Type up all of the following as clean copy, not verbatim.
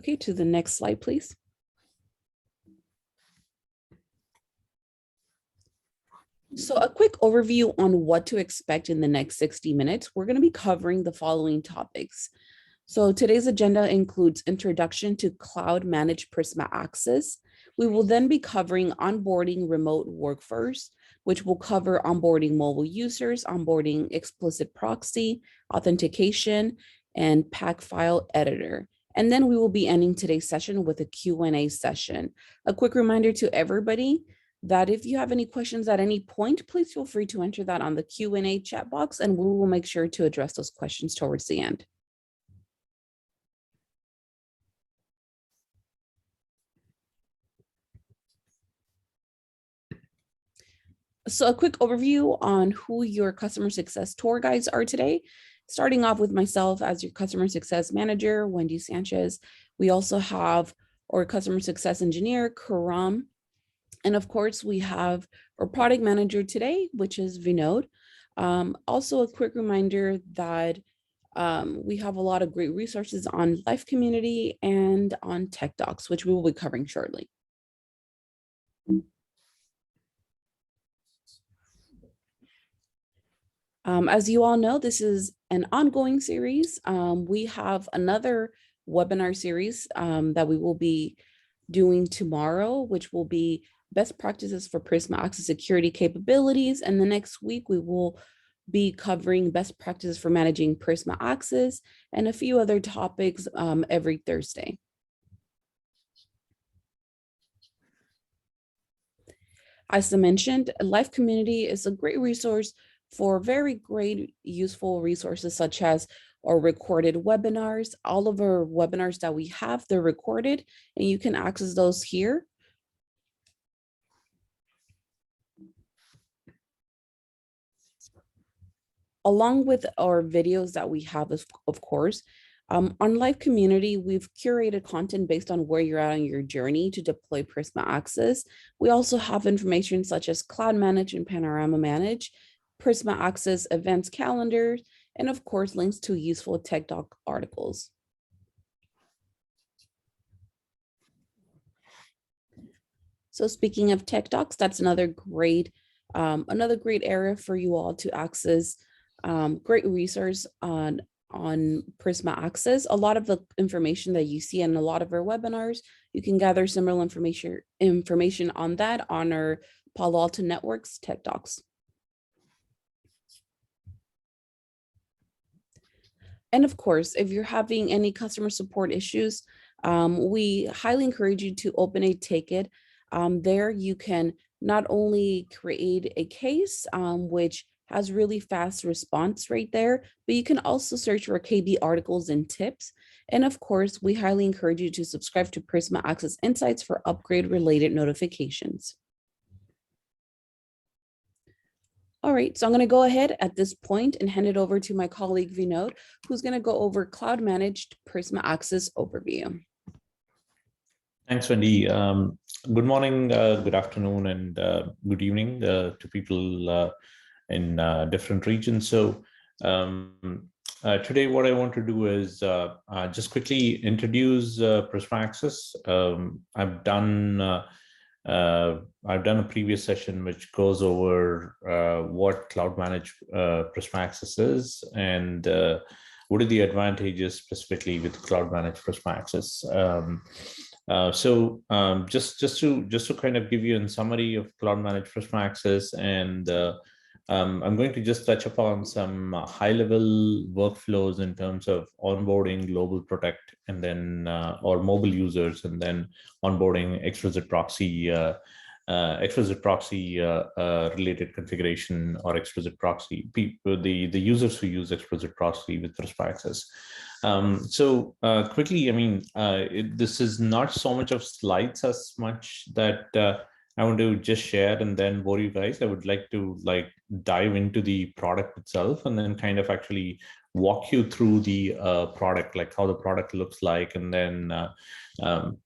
Okay, to the next slide, please. So a quick overview on what to expect in the next 60 minutes. We're going to be covering the following topics. So today's agenda includes introduction to Cloud Managed Prisma Access. We will then be covering onboarding remote workforce, which will cover onboarding mobile users, onboarding Explicit Proxy, Authentication, and Pac File Editor. And then we will be ending today's session with a Q&A session. A quick reminder to everybody that if you have any questions at any point, please feel free to enter that on the Q&A chat box, and we will make sure to address those questions towards the end. So a quick overview on who your customer success tour guides are today. Starting off with myself as your customer success manager, Wendy Sanchez. We also have our customer success engineer, Karam. And of course, we have our product manager today, which is Vinod. Also, a quick reminder that we have a lot of great resources on Life Community and on Tech Docs, which we will be covering shortly. As you all know, this is an ongoing series. We have another webinar series that we will be doing tomorrow, which will be best practices for Prisma Access security capabilities. And the next week, we will be covering best practices for managing Prisma Access and a few other topics every Thursday. As I mentioned, Life Community is a great resource for very great useful resources such as our recorded webinars. All of our webinars that we have, they're recorded and you can access those here. Along with our videos that we have, of course, on Live Community, we've curated content based on where you're at on your journey to deploy Prisma Access. We also have information such as Cloud Managed and Panorama Managed, Prisma Access events calendars, and of course, links to useful Tech Doc articles. So speaking of Tech Docs, that's another great area for you all to access great resource on Prisma Access. A lot of the information that you see in a lot of our webinars, you can gather similar information on that on our Palo Alto Networks Tech Docs. And of course, if you're having any customer support issues, we highly encourage you to open a ticket. There you can not only create a case, which has really fast response rate there, but you can also search for KB articles and tips. And of course, we highly encourage you to subscribe to Prisma Access Insights for upgrade related notifications. All right, so I'm going to go ahead at this point and hand it over to my colleague Vinod, who's going to go over Cloud Managed Prisma Access overview. Thanks, Wendy. Good morning, good afternoon, and good evening to people in different regions. So today what I want to do is just quickly introduce Prisma Access. I've done a previous session which goes over what Cloud Managed Prisma Access is and what are the advantages specifically with Cloud Managed Prisma Access. Just to kind of give you a summary of Cloud Managed Prisma Access, and I'm going to just touch upon some high-level workflows in terms of onboarding GlobalProtect and then or mobile users, and then onboarding Explicit Proxy related configuration or Explicit Proxy, the users who use Explicit Proxy with Prisma Access. Quickly, I mean, this is not so much of slides as much that I want to just share and then bore you guys. I would like to dive into the product itself and then kind of actually walk you through the product, like how the product looks like, and then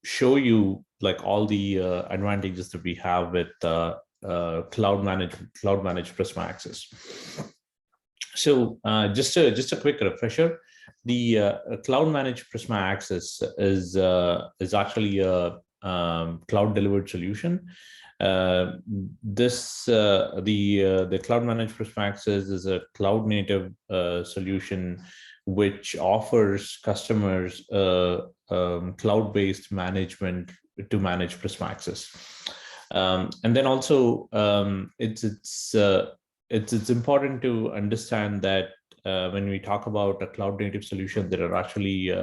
show you all the advantages that we have with Cloud Managed Prisma Access. So just a quick refresher. The Cloud Managed Prisma Access is actually a cloud delivered solution. The Cloud Managed Prisma Access is a cloud native solution which offers customers cloud-based management to manage Prisma Access. And then also it's important to understand that when we talk about a cloud native solution, there are actually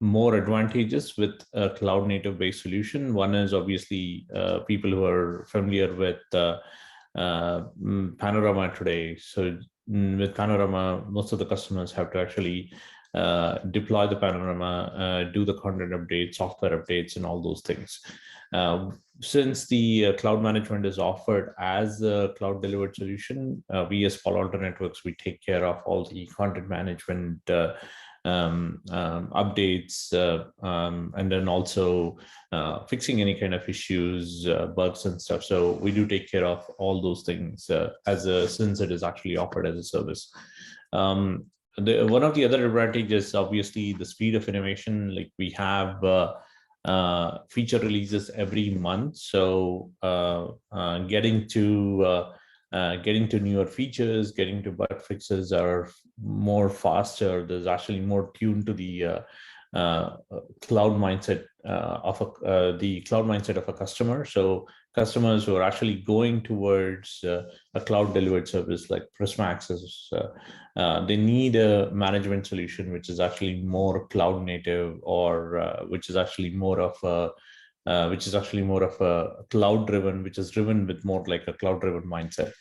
more advantages with a cloud native based solution. One is obviously people who are familiar with Panorama today. So with Panorama, most of the customers have to actually deploy the Panorama, do the content updates, software updates, and all those things. Since the cloud management is offered as a cloud delivered solution, we as Palo Alto Networks, we take care of all the content management updates, and then also fixing any kind of issues, bugs and stuff. So we do take care of all those things since it is actually offered as a service. One of the other advantages, obviously, the speed of innovation. Like we have feature releases every month, so getting to newer features, getting to bug fixes are more faster. There's actually more tuned to the cloud mindset of a customer. So customers who are actually going towards a cloud delivered service like Prisma Access, they need a management solution which is actually more cloud native, or which is actually more of a cloud driven, which is driven with more like a cloud driven mindset.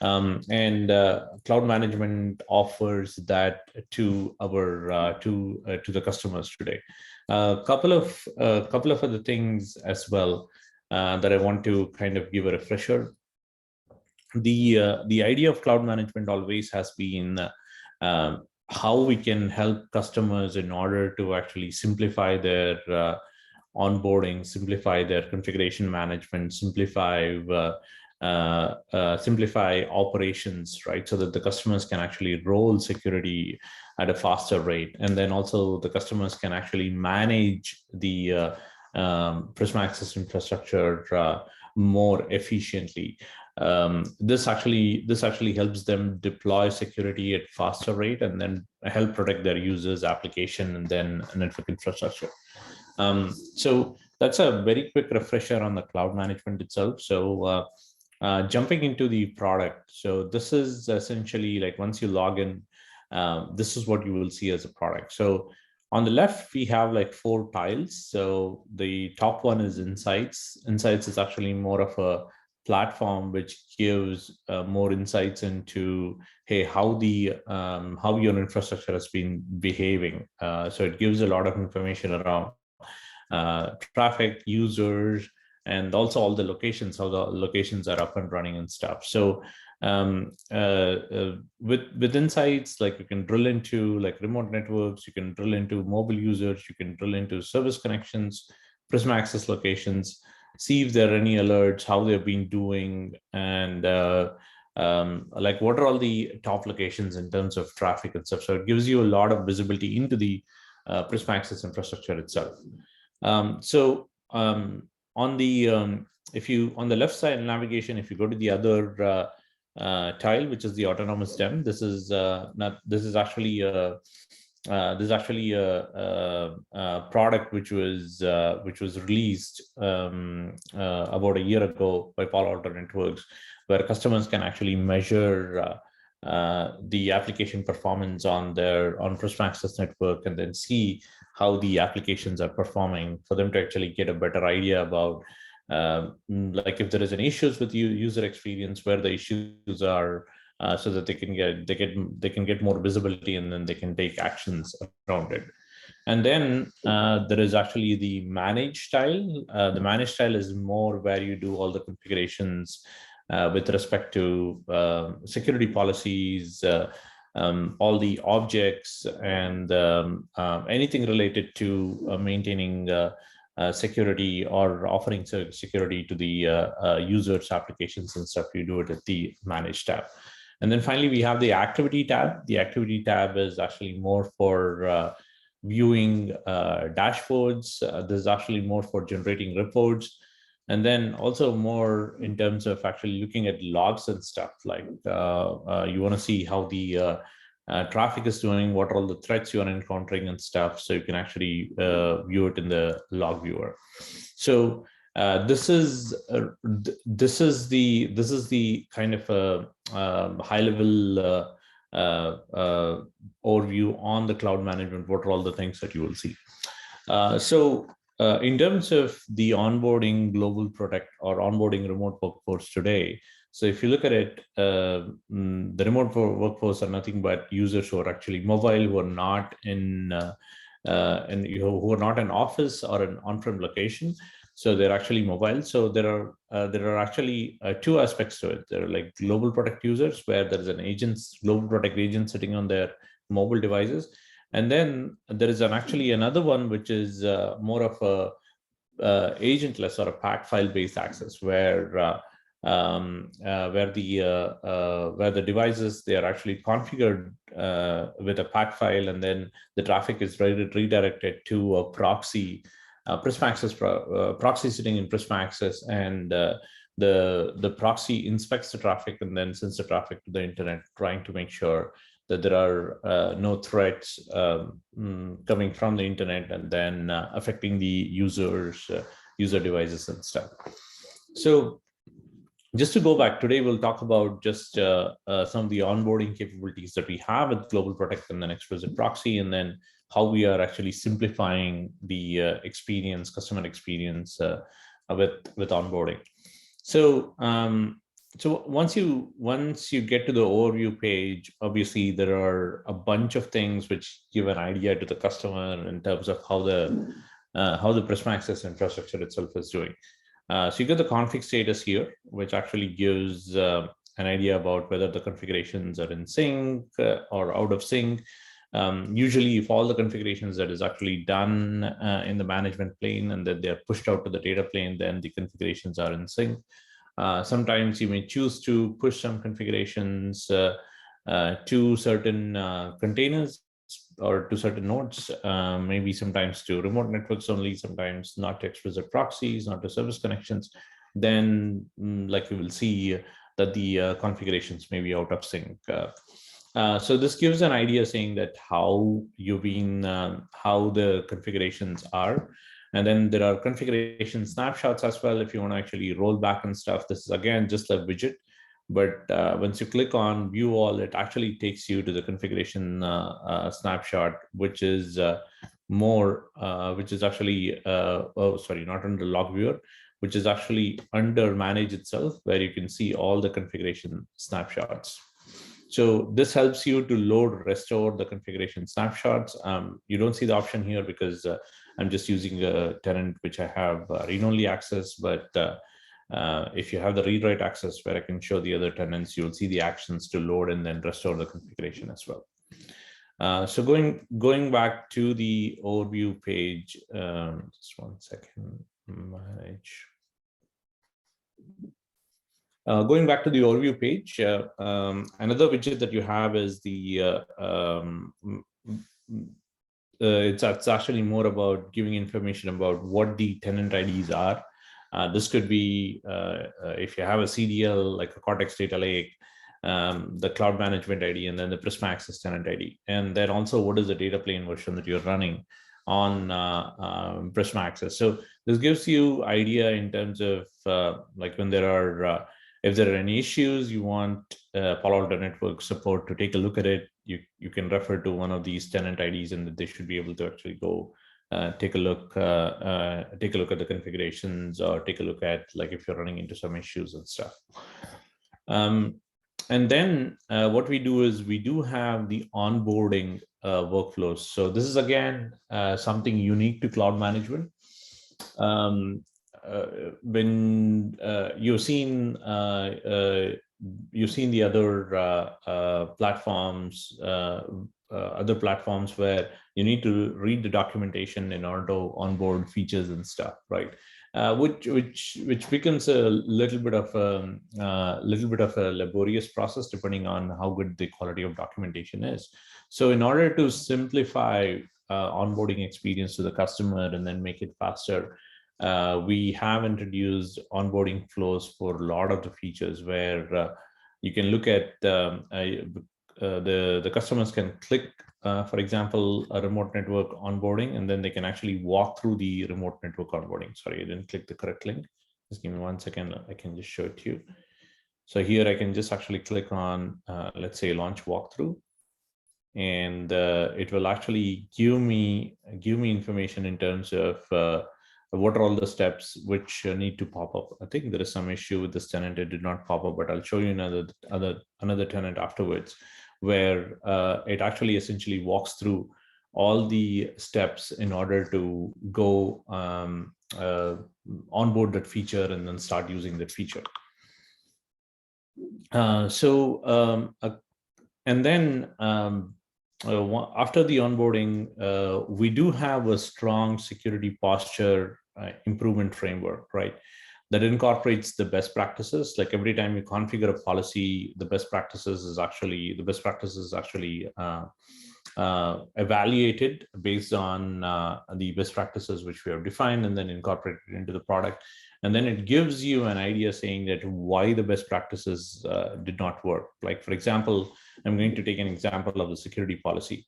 Cloud management offers that to our to the customers today. A couple of other things as well that I want to kind of give a refresher. The idea of cloud management always has been how we can help customers in order to actually simplify their onboarding, simplify their configuration management, simplify operations, right? So that the customers can actually roll security at a faster rate. And then also the customers can actually manage the Prisma Access infrastructure more efficiently. This actually helps them deploy security at faster rate and then help protect their users, application, and then network infrastructure. So that's a very quick refresher on the cloud management itself. So jumping into the product. So this is essentially like once you log in, this is what you will see as a product. So on the left, we have like 4 tiles. So the top one is Insights. Insights is actually more of a platform which gives more insights into, hey, how your infrastructure has been behaving. So it gives a lot of information around traffic, users, and also all the locations, how the locations are up and running and stuff. So with Insights, like you can drill into like remote networks, you can drill into mobile users, you can drill into service connections, Prisma Access locations, see if there are any alerts, how they've been doing, and like what are all the top locations in terms of traffic and stuff. So it gives you a lot of visibility into the Prisma Access infrastructure itself. On the on the left side navigation, if you go to the other tile, which is the autonomous DEM, this is actually a product which was released about a year ago by Palo Alto Networks, where customers can actually measure the application performance on Prisma Access network and then see how the applications are performing, for them to actually get a better idea about like if there is any issues with user experience, where the issues are, so that they can get more visibility, and then they can take actions around it. And then there is actually the manage tile. The manage tile is more where you do all the configurations with respect to security policies, all the objects, and anything related to maintaining security or offering security to the users' applications and stuff. You do it at the Manage tab. And then finally, we have the activity tab. The activity tab is actually more for viewing dashboards. This is actually more for generating reports. And then also more in terms of actually looking at logs and stuff, like you want to see how the traffic is doing, what are all the threats you are encountering and stuff. So you can actually view it in the log viewer. So this is the kind of a high level overview on the cloud management. What are all the things that you will see? In terms of the onboarding GlobalProtect or onboarding remote workforce today, so if you look at it, the remote workforce are nothing but users who are actually mobile, who are not in who are not in office or an on-prem location. So they're actually mobile. So there are actually two aspects to it. There are like GlobalProtect users, where there is an GlobalProtect agent sitting on their mobile devices. And then there is actually another one, which is more of a agentless or a Pac file based access, where the devices, they are actually configured with a Pac file, and then the traffic is redirected to a proxy, Prisma Access proxy sitting in Prisma Access, and the proxy inspects the traffic and then sends the traffic to the internet, trying to make sure that there are no threats coming from the internet and then affecting the user devices and stuff. So just to go back, today we'll talk about just some of the onboarding capabilities that we have with GlobalProtect and then Explicit Proxy, and then how we are actually simplifying the customer experience with onboarding. So so once you get to the overview page, obviously there are a bunch of things which give an idea to the customer in terms of how the Prisma Access infrastructure itself is doing. So you get the config status here, which actually gives an idea about whether the configurations are in sync or out of sync. Usually, if all the configurations that is actually done in the management plane and that they're pushed out to the data plane, then the configurations are in sync. Sometimes you may choose to push some configurations to certain containers or to certain nodes, maybe sometimes to remote networks only, sometimes not to explicit proxies, not to service connections. Then, like you will see that the configurations may be out of sync. So this gives an idea saying that how the configurations are. And then there are configuration snapshots as well. If you want to actually roll back and stuff, this is again just a widget. But once you click on view all, it actually takes you to the configuration snapshot, which is actually, not under log viewer, which is actually under manage itself, where you can see all the configuration snapshots. So this helps you to load, restore the configuration snapshots. You don't see the option here because I'm just using a tenant which I have read-only access, but if you have the read-write access where I can show the other tenants, you'll see the actions to load and then restore the configuration as well. So going back to the overview page, just one second, manage. Going back to the overview page, another widget that you have is the it's actually more about giving information about what the tenant IDs are. This could be if you have a CDL like a Cortex Data Lake, the Cloud Management ID, and then the Prisma Access tenant ID, and then also what is the data plane version that you're running on Prisma Access. So this gives you idea in terms of like when there are if there are any issues, you want Palo Alto Network support to take a look at it. You can refer to one of these tenant IDs, and they should be able to actually go take a look at the configurations, or take a look at like if you're running into some issues and stuff. And then what we do is we do have the onboarding workflows. So this is again something unique to cloud management. When you've seen the other platforms, where you need to read the documentation in order to onboard features and stuff, right? which becomes a little bit of a laborious process depending on how good the quality of documentation is. So in order to simplify onboarding experience to the customer and then make it faster, we have introduced onboarding flows for a lot of the features where you can look at the customers can click, for example, a remote network onboarding, and then they can actually walk through the remote network onboarding. Sorry, I didn't click the correct link. Just give me 1 second. I can just show it to you. So here I can just actually click on, let's say, launch walkthrough, and it will actually give me information in terms of what are all the steps which need to pop up. I think there is some issue with this tenant; it did not pop up, but I'll show you another tenant afterwards, where it actually essentially walks through all the steps in order to go onboard that feature and then start using that feature. And then after the onboarding, we do have a strong security posture improvement framework, right? That incorporates the best practices. Like every time you configure a policy, the best practices is actually evaluated based on the best practices which we have defined and then incorporated into the product. And then it gives you an idea saying that why the best practices did not work. Like, for example, I'm going to take an example of the security policy.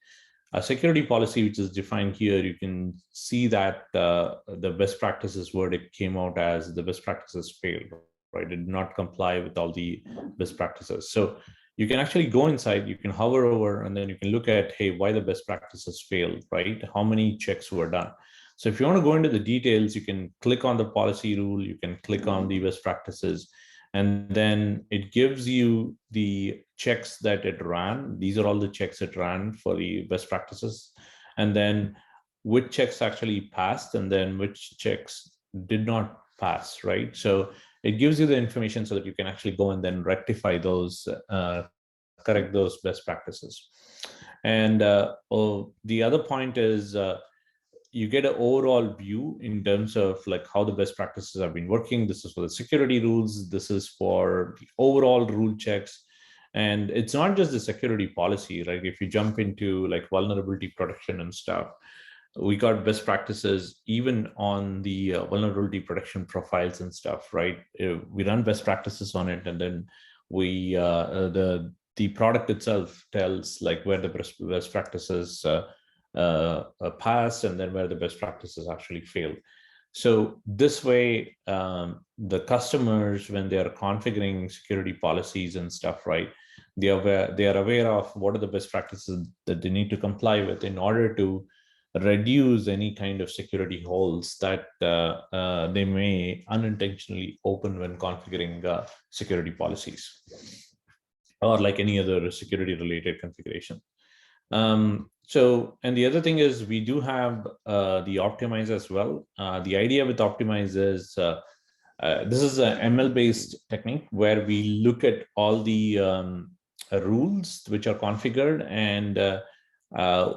A security policy, which is defined here, you can see that the best practices verdict came out as the best practices failed, right? It did not comply with all the best practices. So you can actually go inside, you can hover over, and then you can look at, hey, why the best practices failed, right? How many checks were done? So if you want to go into the details, you can click on the policy rule, you can click on the best practices, and then it gives you the checks that it ran. These are all the checks it ran for the best practices, and then which checks actually passed and then which checks did not pass, right? So it gives you the information so that you can actually go and then rectify those, correct those best practices. And the other point is, you get an overall view in terms of like how the best practices have been working. This is for the security rules. This is for the overall rule checks. And it's not just the security policy, right? If you jump into like vulnerability protection and stuff, we got best practices even on the vulnerability protection profiles and stuff, right? We run best practices on it, and then we the product itself tells like where the best practices passed and then where the best practices actually failed. So this way, the customers, when they are configuring security policies and stuff, right, they are aware of what are the best practices that they need to comply with in order to reduce any kind of security holes that they may unintentionally open when configuring security policies or like any other security related configuration. So, and the other thing is we do have the optimize as well. The idea with optimize is this is an ML based technique where we look at all the rules which are configured, and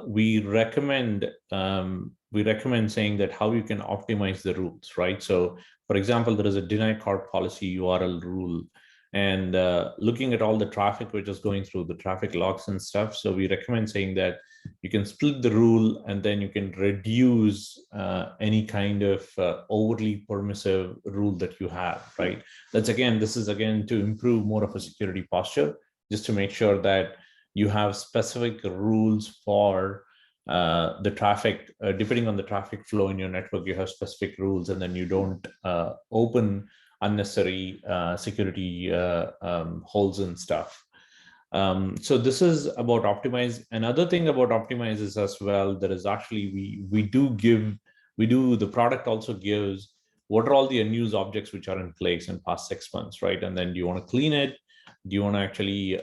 we recommend saying that how you can optimize the rules, right? So for example, there is a deny card policy URL rule, and looking at all the traffic which is going through the traffic logs and stuff. So we recommend saying that you can split the rule and then you can reduce any kind of overly permissive rule that you have, right? This is again to improve more of a security posture, just to make sure that you have specific rules for the traffic, depending on the traffic flow in your network, you have specific rules, and then you don't open unnecessary security holes and stuff. So this is about optimize. Another thing about optimize is as well, there is actually, the product also gives what are all the unused objects which are in place in past 6 months, right? And then do you want to clean it? Do you want to actually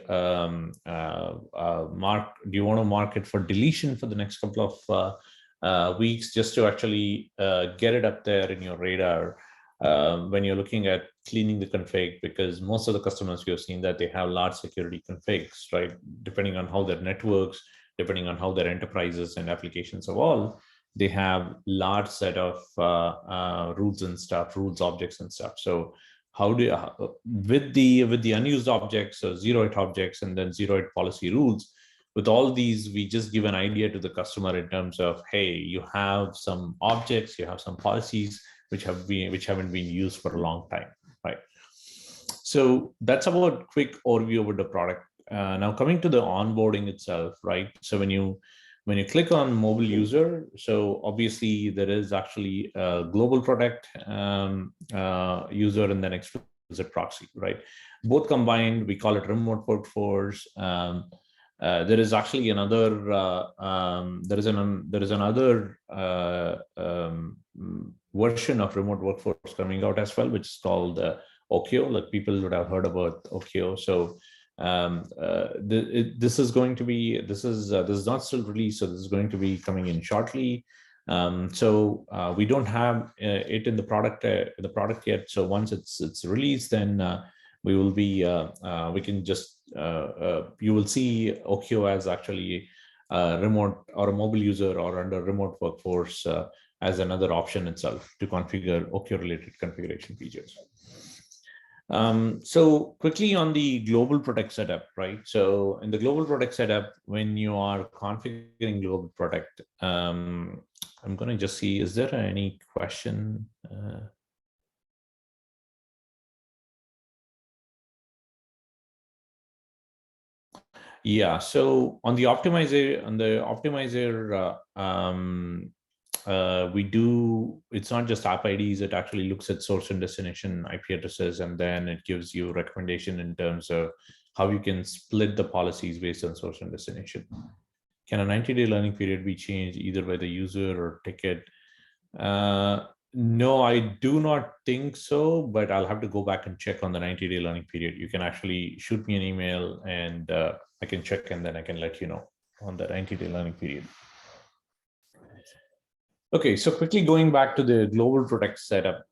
mark it for deletion for the next couple of weeks, just to actually get it up there in your radar when you're looking at cleaning the config? Because most of the customers you've seen that they have large security configs, right? Depending on how their networks, depending on how their enterprises and applications evolve, they have large set of rules and stuff, rules objects and stuff. So how do you, with the unused objects, so 0-8 objects and then 0-8 policy rules, with all these, we just give an idea to the customer in terms of, hey, you have some objects, you have some policies which haven't been used for a long time, right? So that's about quick overview of the product. Now coming to the onboarding itself, right? So when you click on mobile user, so obviously there is actually a GlobalProtect user and then Explicit Proxy, right? Both combined, we call it remote workforce. There is actually another another version of remote workforce coming out as well, which is called Okyo. Like people would have heard about Okyo. So this is going to be, this is not still released, so this is going to be coming in shortly. So we don't have it in the product yet. So once it's released, then we will be we can just you will see Okyo as actually a remote or a mobile user or under remote workforce as another option itself to configure Okyo related configuration features. So quickly on the GlobalProtect setup, right? So in the GlobalProtect setup, when you are configuring GlobalProtect, I'm going to just see, is there any question? Yeah, so on the optimizer, we do, it's not just app IDs, it actually looks at source and destination IP addresses, and then it gives you recommendation in terms of how you can split the policies based on source and destination. Can a 90-day learning period be changed either by the user or ticket? No, I do not think so, but I'll have to go back and check on the 90-day learning period. You can actually shoot me an email and I can check, and then I can let you know on the 90-day learning period. Okay, so quickly going back to the GlobalProtect setup.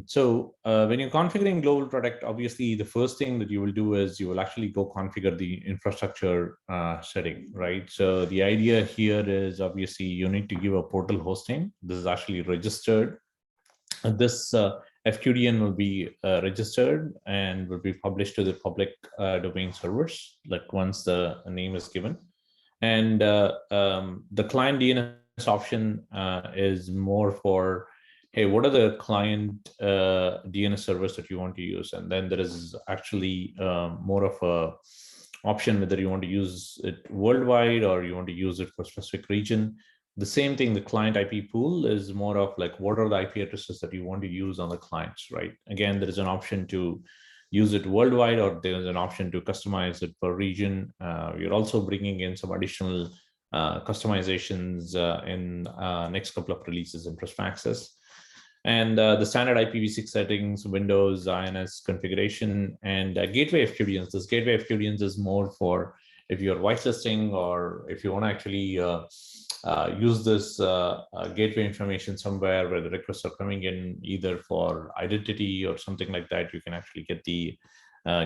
So when you're configuring GlobalProtect, obviously the first thing that you will do is you will actually go configure the infrastructure setting, right? So the idea here is obviously you need to give a portal host name. This is actually registered. This FQDN will be registered and will be published to the public domain servers, like once the name is given. And the client DNS option is more for, hey, what are the client DNS servers that you want to use? And then there is actually more of a option whether you want to use it worldwide or you want to use it for a specific region. The same thing, the client IP pool is more of like, what are the IP addresses that you want to use on the clients, right? Again, there is an option to use it worldwide, or there's an option to customize it per region. We're also bringing in some additional customizations in next couple of releases in Prisma Access. And the standard IPv6 settings, Windows, INS configuration, and gateway FQDNs. This gateway FQDNs is more for if you're whitelisting or if you want to actually use this gateway information somewhere where the requests are coming in either for identity or something like that, you can actually get the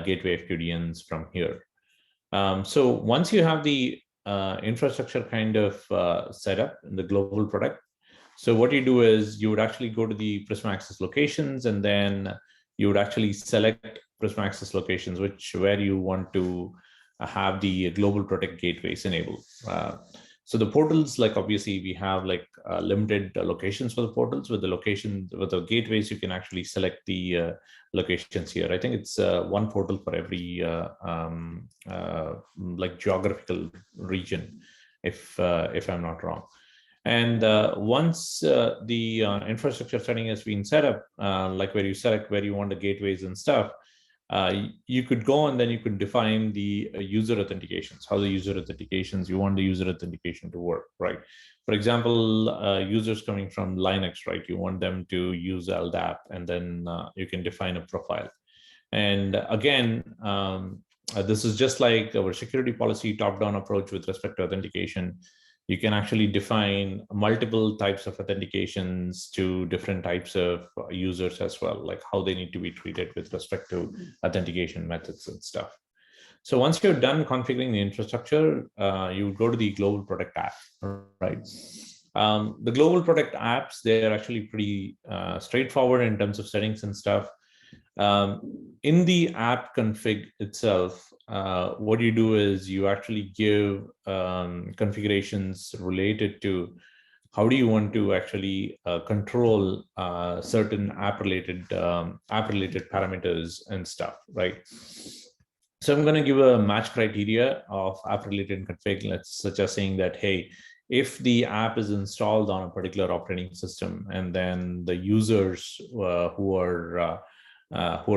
gateway FQDNs from here. So once you have the infrastructure kind of set up in the GlobalProtect, so what you do is you would actually go to the Prisma Access locations, and then you would actually select Prisma Access locations, where you want to have the GlobalProtect gateways enabled. So the portals, like obviously we have like limited locations for the portals. With the gateways, you can actually select the locations here. I think it's one portal for every like geographical region, if I'm not wrong. And once the infrastructure setting has been set up, like where you select where you want the gateways and stuff, you could go and then you could define the user authentications, how the user authentications, you want the user authentication to work, right? For example, users coming from Linux, right? You want them to use LDAP, and then you can define a profile. And again, this is just like our security policy top-down approach with respect to authentication. You can actually define multiple types of authentications to different types of users as well, like how they need to be treated with respect to authentication methods and stuff. So once you're done configuring the infrastructure, you go to the GlobalProtect app, right? The GlobalProtect apps, they're actually pretty straightforward in terms of settings and stuff. In the app config itself, what you do is you actually give configurations related to how do you want to actually control certain app-related parameters and stuff, right? So I'm going to give a match criteria of app-related config, such as saying that, hey, if the app is installed on a particular operating system, and then the users who are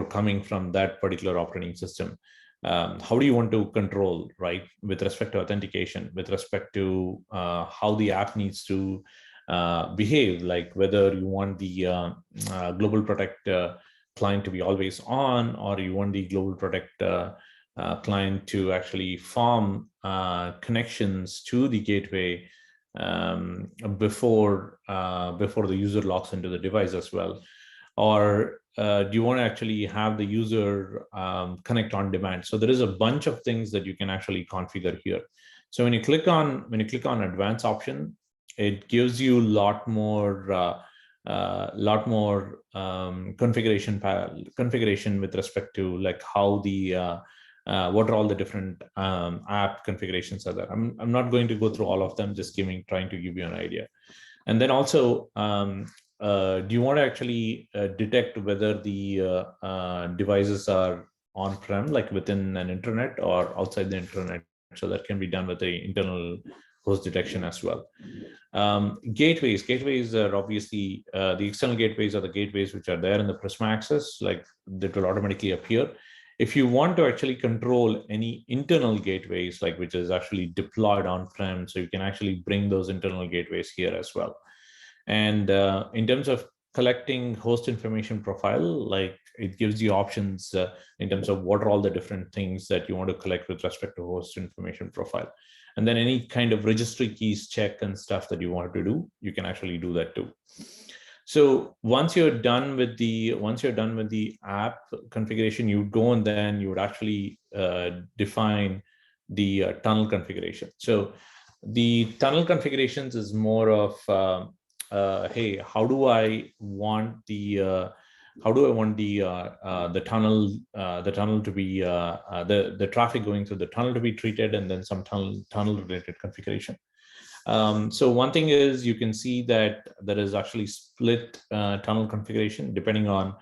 coming from that particular operating system, how do you want to control, right, with respect to authentication, with respect to how the app needs to behave, like whether you want the GlobalProtect client to be always on, or you want the GlobalProtect client to actually form connections to the gateway before the user logs into the device as well, or do you want to actually have the user connect on demand? So there is a bunch of things that you can actually configure here. So when you click on advanced option, it gives you a lot more configuration with respect to like how the what are all the different app configurations are there. I'm not going to go through all of them, just trying to give you an idea. And then also, do you want to actually detect whether the devices are on-prem, like within an internet or outside the internet? So that can be done with the internal host detection as well. Gateways are obviously the external gateways are the gateways which are there in the Prisma Access, like that will automatically appear. If you want to actually control any internal gateways, like which is actually deployed on-prem, so you can actually bring those internal gateways here as well. And in terms of collecting host information profile, like it gives you options in terms of what are all the different things that you want to collect with respect to host information profile. And then any kind of registry keys check and stuff that you wanted to do, you can actually do that too. So once you're done with the app configuration, you go and then you would actually define the tunnel configuration. So the tunnel configurations is more of hey, how do I want the tunnel to be the traffic going through the tunnel to be treated, and then some tunnel related configuration. So one thing is you can see that there is actually split tunnel configuration depending on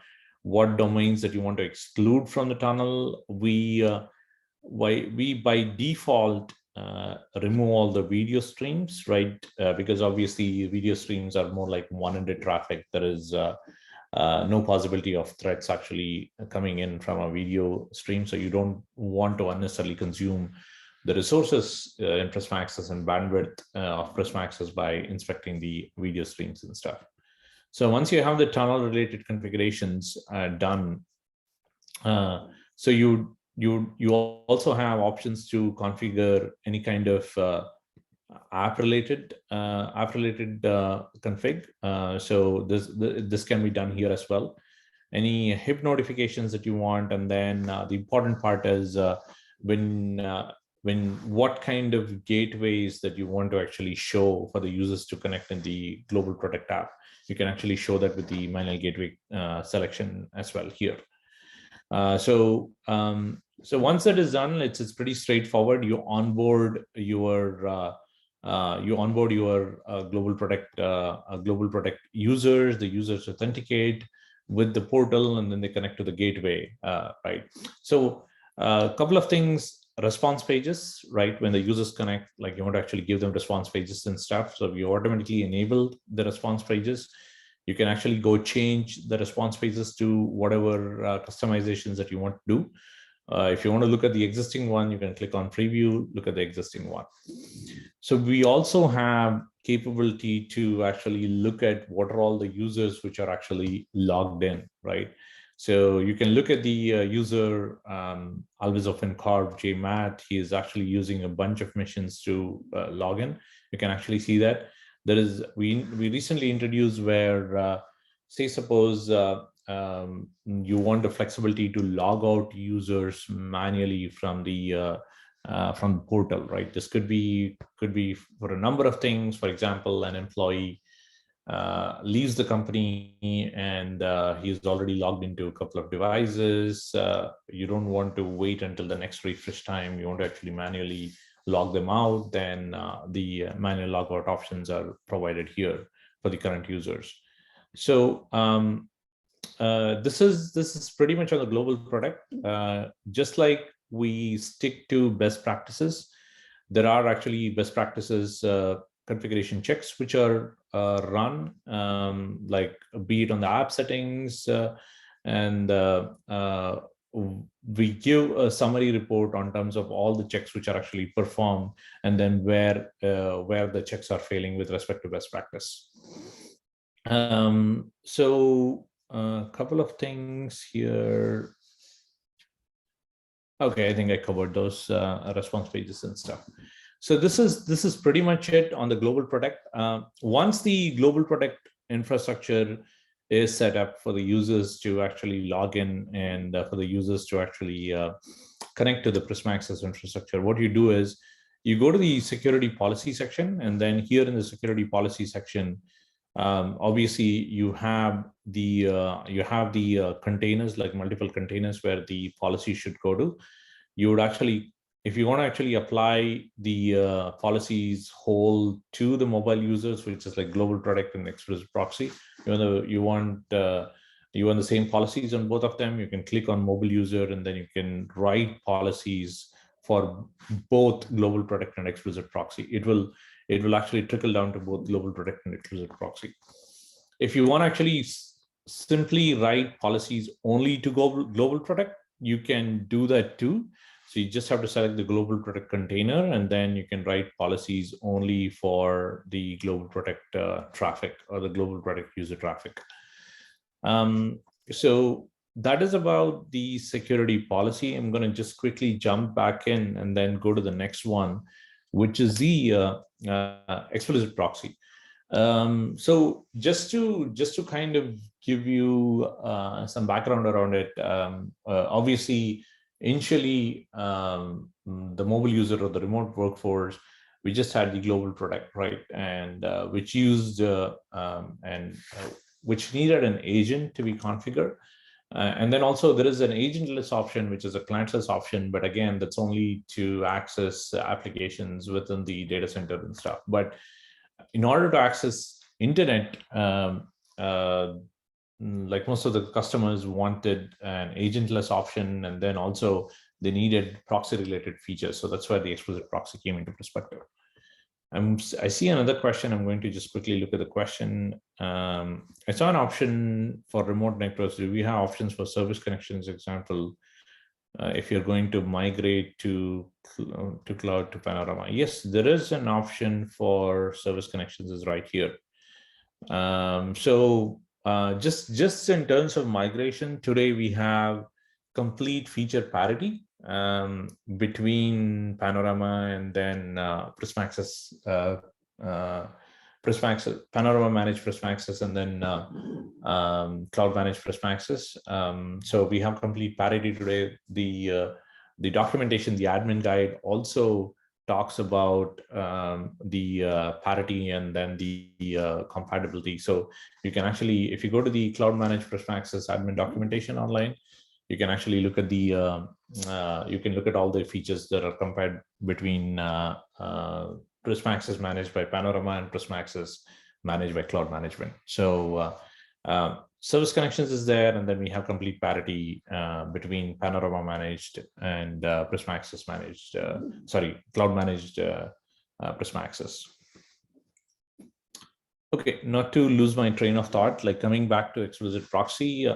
what domains that you want to exclude from the tunnel. We by default remove all the video streams, right? Because obviously video streams are more like one-ended traffic. There is no possibility of threats actually coming in from a video stream. So you don't want to unnecessarily consume the resources in Prisma Access and bandwidth of Prisma Access by inspecting the video streams and stuff. So once you have the tunnel related configurations done, so you also have options to configure any kind of app related config. So this can be done here as well. Any HIP notifications that you want, and then the important part is when what kind of gateways that you want to actually show for the users to connect in the GlobalProtect app. You can actually show that with the manual gateway selection as well here. So once that is done, it's pretty straightforward. You onboard your GlobalProtect users. The users authenticate with the portal, and then they connect to the gateway, right? So a couple of things. Response pages, right? When the users connect, like you want to actually give them response pages and stuff. So if you automatically enabled the response pages, you can actually go change the response pages to whatever customizations that you want to do. If you want to look at the existing one, you can click on preview, look at the existing one. So we also have capability to actually look at what are all the users which are actually logged in, right? So you can look at the user Always Open Corp JMAT. He is actually using a bunch of missions to log in. You can actually see that. There is we recently introduced where say suppose you want the flexibility to log out users manually from the from the portal, right? This could be for a number of things. For example, an employee leaves the company and he's already logged into a couple of devices. You don't want to wait until the next refresh time. You want to actually manually log them out. Then the manual logout options are provided here for the current users. So this is pretty much on the global product. Just like we stick to best practices, there are actually best practices configuration checks which are run, like be it on the app settings, and we give a summary report on terms of all the checks which are actually performed, and then where the checks are failing with respect to best practice. So a couple of things here. Okay, I think I covered those response pages and stuff. So this is pretty much it on the GlobalProtect. Once the GlobalProtect infrastructure is set up for the users to actually log in and for the users to actually connect to the Prisma Access infrastructure, what you do is you go to the security policy section, and then here in the security policy section, obviously you have the containers, like multiple containers where the policy should go to. You would actually, if you want to actually apply the policies whole to the mobile users, which is like GlobalProtect and Explicit Proxy, you want the same policies on both of them, you can click on mobile user, and then you can write policies for both GlobalProtect and Explicit Proxy. It will actually trickle down to both GlobalProtect and Explicit Proxy. If you want to actually simply write policies only to GlobalProtect, you can do that too. So you just have to select the GlobalProtect container, and then you can write policies only for the GlobalProtect traffic or the GlobalProtect user traffic. So that is about the security policy. I'm going to just quickly jump back in and then go to the next one, which is the Explicit Proxy. So just to kind of give you some background around it, obviously, initially, the mobile user or the remote workforce, we just had the GlobalProtect, right? And which used which needed an agent to be configured. And then also there is an agentless option, which is a clientless option, but again, that's only to access applications within the data center and stuff. But in order to access internet, like most of the customers wanted an agentless option, and then also they needed proxy related features. So that's where the Explicit Proxy came into perspective. I see another question. I'm going to just quickly look at the question. I saw an option for remote networks. Do we have options for service connections? Example, if you're going to migrate to cloud to Panorama. Yes, there is an option for service connections is right here. So just in terms of migration, today we have complete feature parity between Panorama and then Prisma Access, Panorama Managed Prisma Access, and then Cloud Managed Prisma Access. So we have complete parity today. The documentation, the admin guide also talks about the parity and then the compatibility. So you can actually, if you go to the Cloud Managed Prisma Access admin documentation online, you can actually look at the you can look at all the features that are compared between Prisma Access managed by Panorama and Prisma Access managed by Cloud Management. So service connections is there, and then we have complete parity between Panorama managed and Prisma Access managed, Cloud Managed Prisma Access. Okay, not to lose my train of thought, like coming back to Explicit Proxy.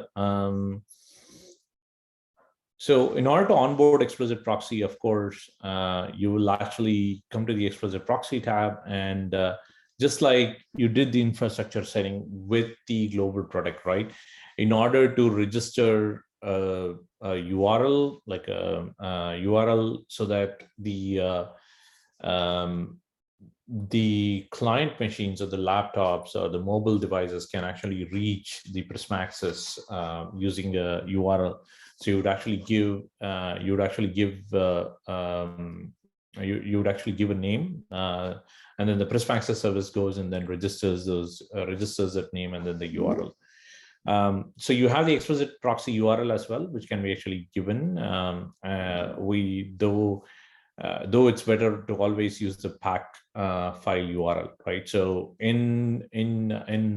So in order to onboard Explicit Proxy, of course, you will actually come to the Explicit Proxy tab, and just like you did the infrastructure setting with the GlobalProtect, right? In order to register a URL, like a URL, so that the client machines or the laptops or the mobile devices can actually reach the Prisma Access using a URL. So you would actually give you would actually give a name, and then the Prisma Access service goes and then registers that name and then the URL. So you have the explicit proxy URL as well, which can be actually given. Though it's better to always use the Pac file URL, right? So in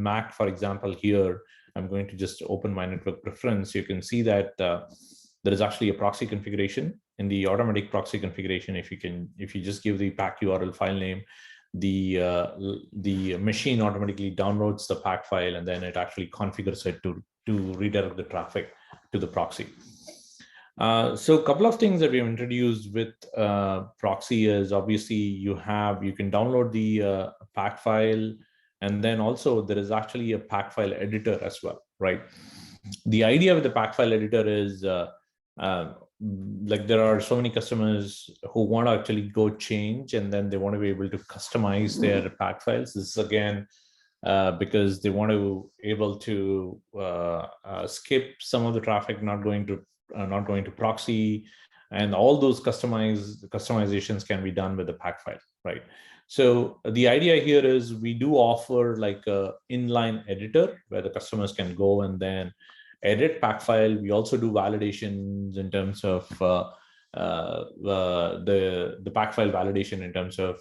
Mac, for example, here I'm going to just open my network preference. You can see that there is actually a proxy configuration. In the automatic proxy configuration, if you just give the Pac URL file name, the machine automatically downloads the Pac file, and then it actually configures it to redirect the traffic to the proxy. So a couple of things that we've introduced with proxy is obviously you can download the Pac file, and then also there is actually a Pac File Editor as well, right? The idea with the Pac File Editor is like there are so many customers who want to actually go change, and then they want to be able to customize their Pac files. This is again because they want to able to skip some of the traffic not going to proxy, and all those customizations can be done with the Pac file, right? So the idea here is we do offer like a inline editor where the customers can go and then edit Pac file. We also do validations in terms of the Pac file validation in terms of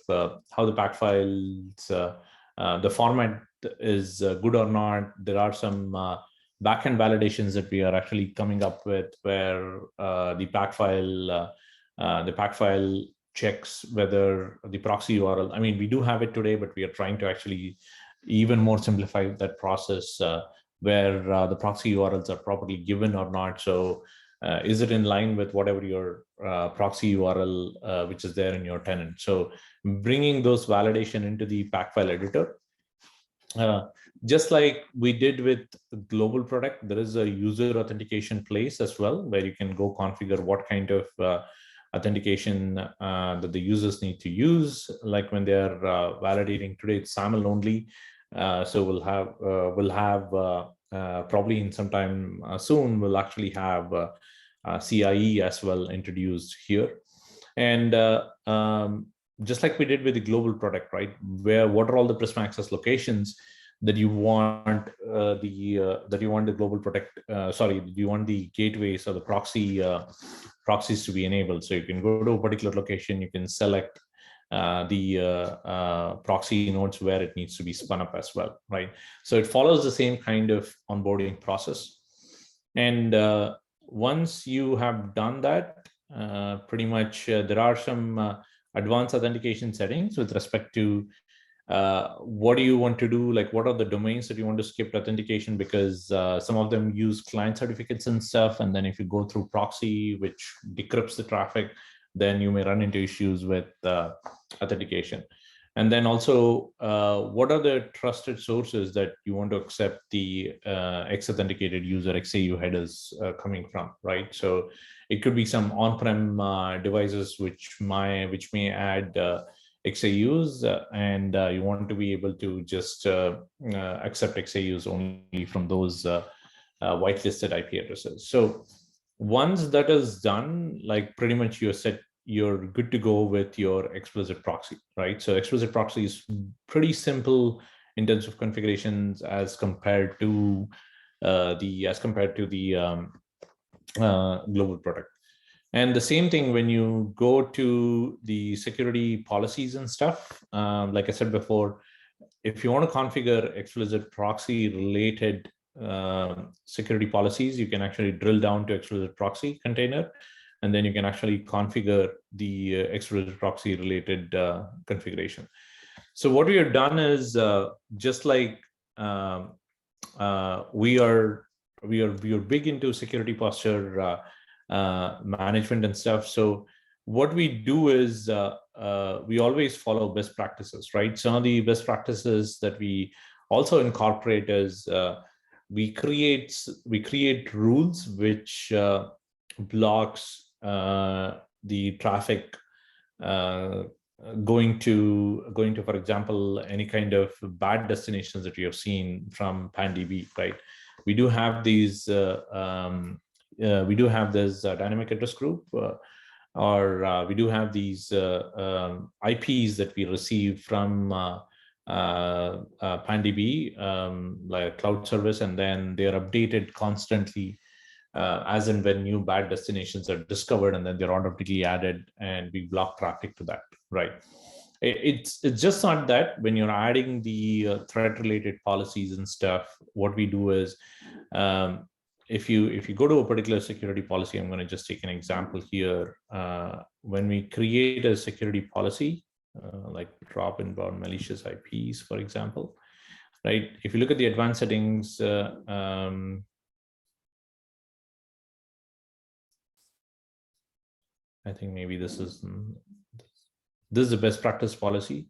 how the Pac files, the format is good or not. There are some backend validations that we are actually coming up with where the Pac file checks whether the proxy URL. I mean, we do have it today, but we are trying to actually even more simplify that process where the proxy URLs are properly given or not. So is it in line with whatever your proxy URL which is there in your tenant? So bringing those validation into the Pac File Editor. Just like we did with GlobalProtect, there is a user authentication place as well, where you can go configure what kind of authentication that the users need to use. Like when they're validating today, it's SAML only. So we'll have probably in some time soon, we'll actually have CIE as well introduced here. And just like we did with the GlobalProtect, right? What are all the Prisma Access locations that you want the GlobalProtect? You want the gateways or the proxies to be enabled. So you can go to a particular location, you can select the proxy nodes where it needs to be spun up as well, right? So it follows the same kind of onboarding process. And once you have done that, pretty much there are some advanced authentication settings with respect to what do you want to do, like what are the domains that you want to skip authentication, because some of them use client certificates and stuff, and then if you go through proxy which decrypts the traffic, then you may run into issues with authentication. And then also what are the trusted sources that you want to accept the X-authenticated user XAU headers coming from, right? So it could be some on-prem devices which may add XAUs, and you want to be able to just accept XAUs only from those whitelisted IP addresses. So once that is done, like pretty much you're good to go with your explicit proxy, right? So explicit proxy is pretty simple in terms of configurations as compared to the GlobalProtect. And the same thing when you go to the security policies and stuff, like I said before, if you want to configure explicit proxy related security policies, you can actually drill down to explicit proxy container, and then you can actually configure the explicit proxy related configuration. So what we have done is just like we are big into security posture management and stuff. So what we do is we always follow best practices, right? Some of the best practices that we also incorporate is we create rules which blocks the traffic going to, for example, any kind of bad destinations that you have seen from PanDB, right? We do have these we do have this dynamic address group, or we do have these IPs that we receive from PanDB, like cloud service, and then they are updated constantly as and when new bad destinations are discovered, and then they're automatically added, and we block traffic to that, right? It's just not that. When you're adding the threat related policies and stuff, what we do is, if you go to a particular security policy, I'm going to just take an example here. When we create a security policy, like drop inbound malicious IPs, for example, right? If you look at the advanced settings, I think maybe this is the best practice policy.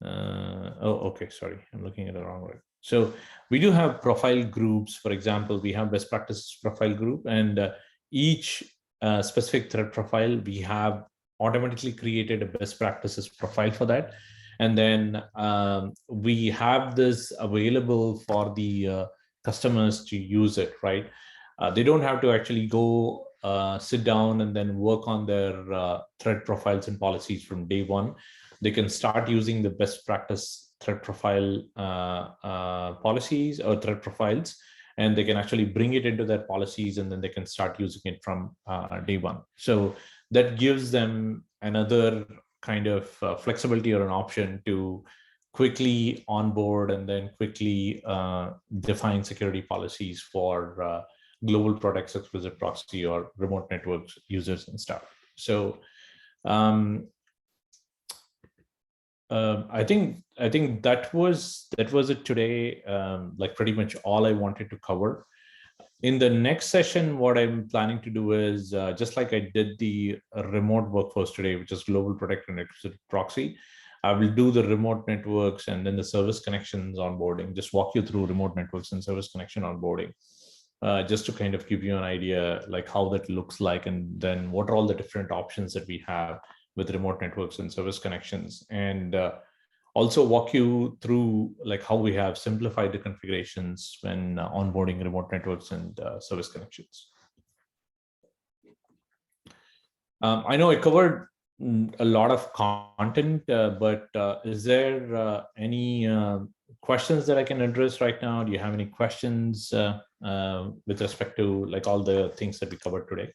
Oh, okay, sorry, I'm looking at the wrong way. So we do have profile groups. For example, we have best practices profile group, and each specific threat profile, we have automatically created a best practices profile for that. And then we have this available for the customers to use it, right? They don't have to actually go sit down and then work on their threat profiles and policies from day one. They can start using the best practice threat profile policies or threat profiles, and they can actually bring it into their policies, and then they can start using it from day one. So that gives them another kind of flexibility or an option to quickly onboard and then quickly define security policies for GlobalProtect, Explicit Proxy, or remote networks users and stuff. So I think that was it today. Like pretty much all I wanted to cover. In the next session, what I'm planning to do is just like I did the remote workforce today, which is GlobalProtect and Explicit Proxy. I will do the remote networks and then the service connections onboarding. Just walk you through remote networks and service connection onboarding. Just to kind of give you an idea like how that looks like, and then what are all the different options that we have with remote networks and service connections, and also walk you through like how we have simplified the configurations when onboarding remote networks and service connections. I know I covered a lot of content, but is there any questions that I can address right now? Do you have any questions with respect to like all the things that we covered today?